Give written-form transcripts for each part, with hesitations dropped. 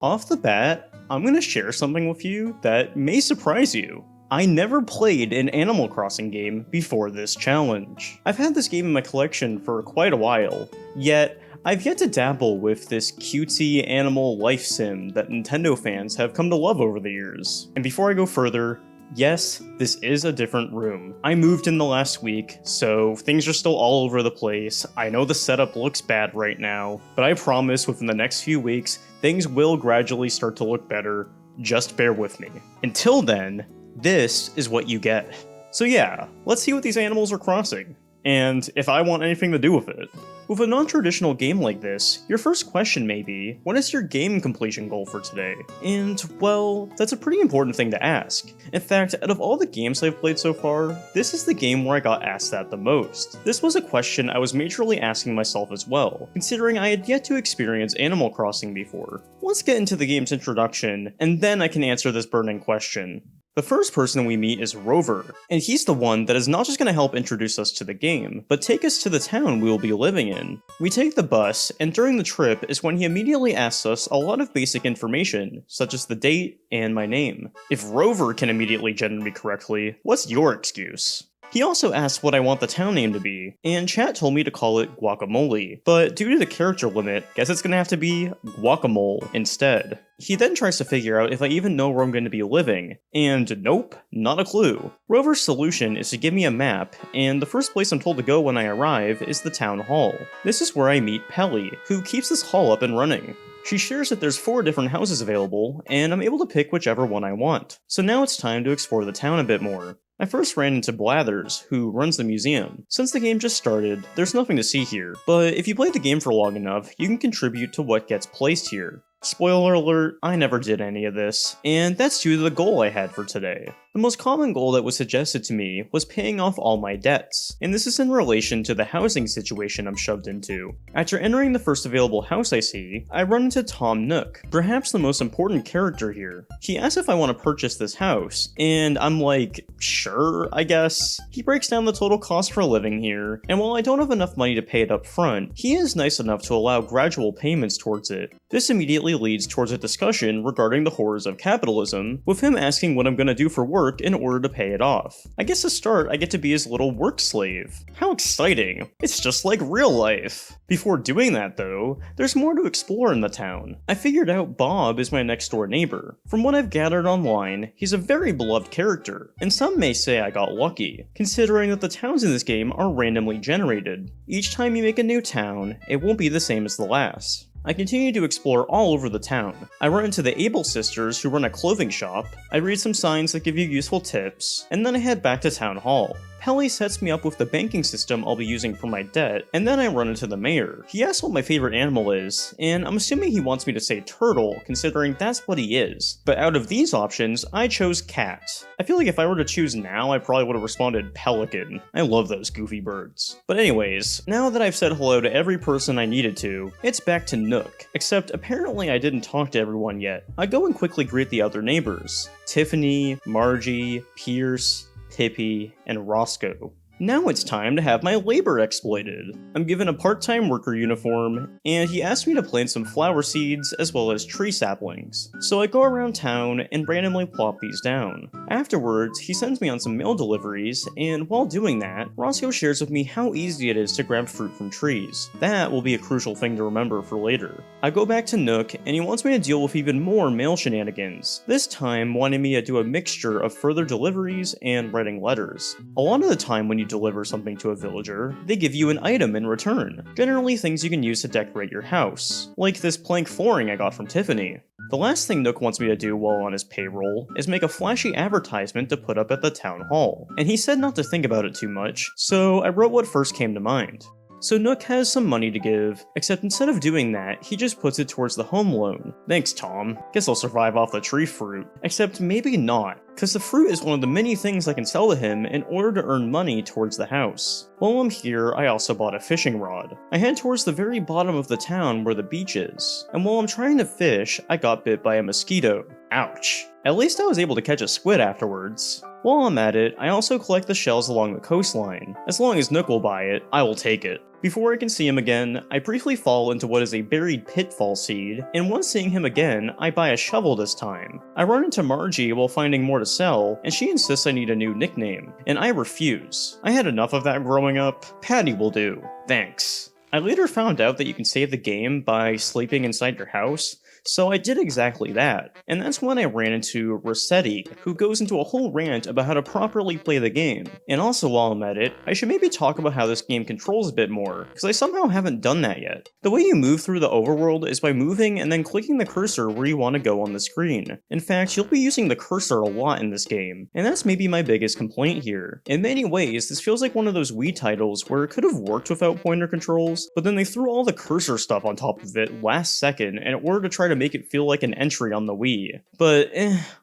Off the bat, I'm gonna share something with you that may surprise you. I never played an Animal Crossing game before this challenge. I've had this game in my collection for quite a while, yet I've yet to dabble with this cutesy animal life sim that Nintendo fans have come to love over the years. And before I go further, yes, this is a different room. I moved in the last week, so things are still all over the place. I know the setup looks bad right now, but I promise within the next few weeks, things will gradually start to look better. Just bear with me. Until then, this is what you get. So yeah, let's see what these animals are crossing, and if I want anything to do with it. With a non-traditional game like this, your first question may be, what is your game completion goal for today? And, well, that's a pretty important thing to ask. In fact, out of all the games I've played so far, this is the game where I got asked that the most. This was a question I was majorly asking myself as well, considering I had yet to experience Animal Crossing before. Let's get into the game's introduction, and then I can answer this burning question. The first person we meet is Rover, and he's the one that is not just going to help introduce us to the game, but take us to the town we will be living in. We take the bus, and during the trip is when he immediately asks us a lot of basic information, such as the date and my name. If Rover can immediately gender me correctly, what's your excuse? He also asked what I want the town name to be, and chat told me to call it Guacamole, but due to the character limit, guess it's gonna have to be Guacamole instead. He then tries to figure out if I even know where I'm going to be living, and nope, not a clue. Rover's solution is to give me a map, and the first place I'm told to go when I arrive is the town hall. This is where I meet Pelly, who keeps this hall up and running. She shares that there's 4 different houses available, and I'm able to pick whichever one I want. So now it's time to explore the town a bit more. I first ran into Blathers, who runs the museum. Since the game just started, there's nothing to see here, but if you played the game for long enough, you can contribute to what gets placed here. Spoiler alert, I never did any of this, and that's due to the goal I had for today. The most common goal that was suggested to me was paying off all my debts, and this is in relation to the housing situation I'm shoved into. After entering the first available house I see, I run into Tom Nook, perhaps the most important character here. He asks if I want to purchase this house, and I'm like, sure, I guess. He breaks down the total cost for living here, and while I don't have enough money to pay it up front, he is nice enough to allow gradual payments towards it. This immediately leads towards a discussion regarding the horrors of capitalism, with him asking what I'm gonna do for work in order to pay it off. I guess to start, I get to be his little work slave. How exciting! It's just like real life! Before doing that though, there's more to explore in the town. I figured out Bob is my next door neighbor. From what I've gathered online, he's a very beloved character, and some may say I got lucky, considering that the towns in this game are randomly generated. Each time you make a new town, it won't be the same as the last. I continue to explore all over the town. I run into the Able sisters who run a clothing shop, I read some signs that give you useful tips, and then I head back to town hall. Pelly sets me up with the banking system I'll be using for my debt, and then I run into the mayor. He asks what my favorite animal is, and I'm assuming he wants me to say turtle, considering that's what he is. But out of these options, I chose cat. I feel like if I were to choose now, I probably would have responded pelican. I love those goofy birds. But anyways, now that I've said hello to every person I needed to, it's back to Nook, except apparently I didn't talk to everyone yet. I go and quickly greet the other neighbors. Tiffany, Margie, Pierce, Tippy, and Roscoe. Now it's time to have my labor exploited. I'm given a part-time worker uniform, and he asked me to plant some flower seeds as well as tree saplings. So I go around town and randomly plop these down. Afterwards, he sends me on some mail deliveries, and while doing that, Roscoe shares with me how easy it is to grab fruit from trees. That will be a crucial thing to remember for later. I go back to Nook, and he wants me to deal with even more mail shenanigans, this time wanting me to do a mixture of further deliveries and writing letters. A lot of the time when you deliver something to a villager, they give you an item in return, generally things you can use to decorate your house, like this plank flooring I got from Tiffany. The last thing Nook wants me to do while on his payroll is make a flashy advertisement to put up at the town hall, and he said not to think about it too much, so I wrote what first came to mind. So Nook has some money to give, except instead of doing that, he just puts it towards the home loan. Thanks, Tom. Guess I'll survive off the tree fruit. Except maybe not, because the fruit is one of the many things I can sell to him in order to earn money towards the house. While I'm here, I also bought a fishing rod. I head towards the very bottom of the town where the beach is, and while I'm trying to fish, I got bit by a mosquito. Ouch. At least I was able to catch a squid afterwards. While I'm at it, I also collect the shells along the coastline. As long as Nook will buy it, I will take it. Before I can see him again, I briefly fall into what is a buried pitfall seed, and once seeing him again, I buy a shovel this time. I run into Margie while finding more to sell, and she insists I need a new nickname, and I refuse. I had enough of that growing up. Patty will do. Thanks. I later found out that you can save the game by sleeping inside your house, so I did exactly that, and that's when I ran into Rossetti, who goes into a whole rant about how to properly play the game. And also while I'm at it, I should maybe talk about how this game controls a bit more, because I somehow haven't done that yet. The way you move through the overworld is by moving and then clicking the cursor where you want to go on the screen. In fact, you'll be using the cursor a lot in this game, and that's maybe my biggest complaint here. In many ways, this feels like one of those Wii titles where it could have worked without pointer controls, but then they threw all the cursor stuff on top of it last second in order to try to make it feel like an entry on the Wii. But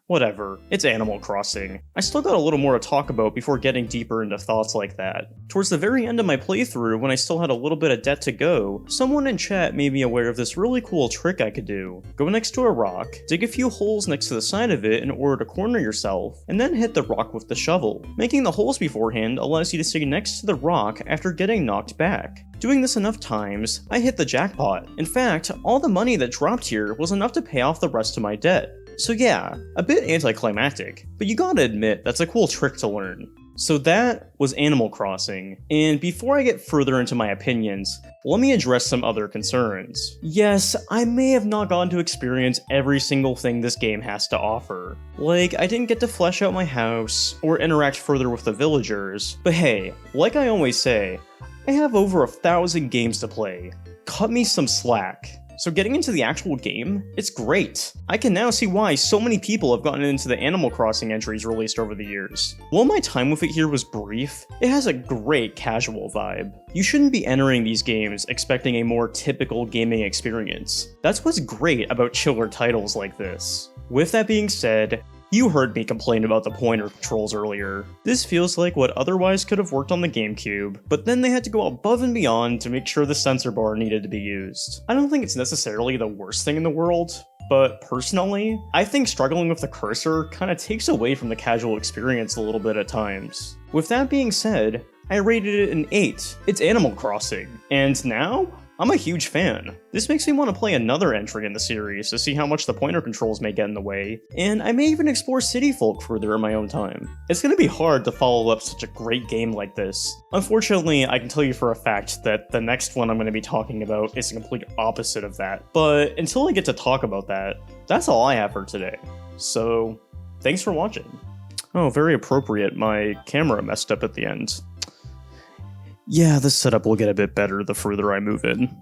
whatever. It's Animal Crossing. I still got a little more to talk about before getting deeper into thoughts like that. Towards the very end of my playthrough, when I still had a little bit of debt to go, someone in chat made me aware of this really cool trick I could do. Go next to a rock, dig a few holes next to the side of it in order to corner yourself, and then hit the rock with the shovel. Making the holes beforehand allows you to stay next to the rock after getting knocked back. Doing this enough times, I hit the jackpot. In fact, all the money that dropped here was enough to pay off the rest of my debt. So yeah, a bit anticlimactic, but you gotta admit that's a cool trick to learn. So that was Animal Crossing, and before I get further into my opinions, let me address some other concerns. Yes, I may have not gotten to experience every single thing this game has to offer. Like, I didn't get to flesh out my house, or interact further with the villagers, but hey, like I always say, I have over 1,000 games to play. Cut me some slack. So getting into the actual game, it's great. I can now see why so many people have gotten into the Animal Crossing entries released over the years. While my time with it here was brief, it has a great casual vibe. You shouldn't be entering these games expecting a more typical gaming experience. That's what's great about chiller titles like this. With that being said, you heard me complain about the pointer controls earlier. This feels like what otherwise could have worked on the GameCube, but then they had to go above and beyond to make sure the sensor bar needed to be used. I don't think it's necessarily the worst thing in the world, but personally, I think struggling with the cursor kinda takes away from the casual experience a little bit at times. With that being said, I rated it an 8. It's Animal Crossing. And now, I'm a huge fan. This makes me want to play another entry in the series to see how much the pointer controls may get in the way, and I may even explore City Folk further in my own time. It's going to be hard to follow up such a great game like this. Unfortunately, I can tell you for a fact that the next one I'm going to be talking about is the complete opposite of that, but until I get to talk about that, that's all I have for today. So, thanks for watching. Oh, very appropriate, my camera messed up at the end. Yeah, this setup will get a bit better the further I move in.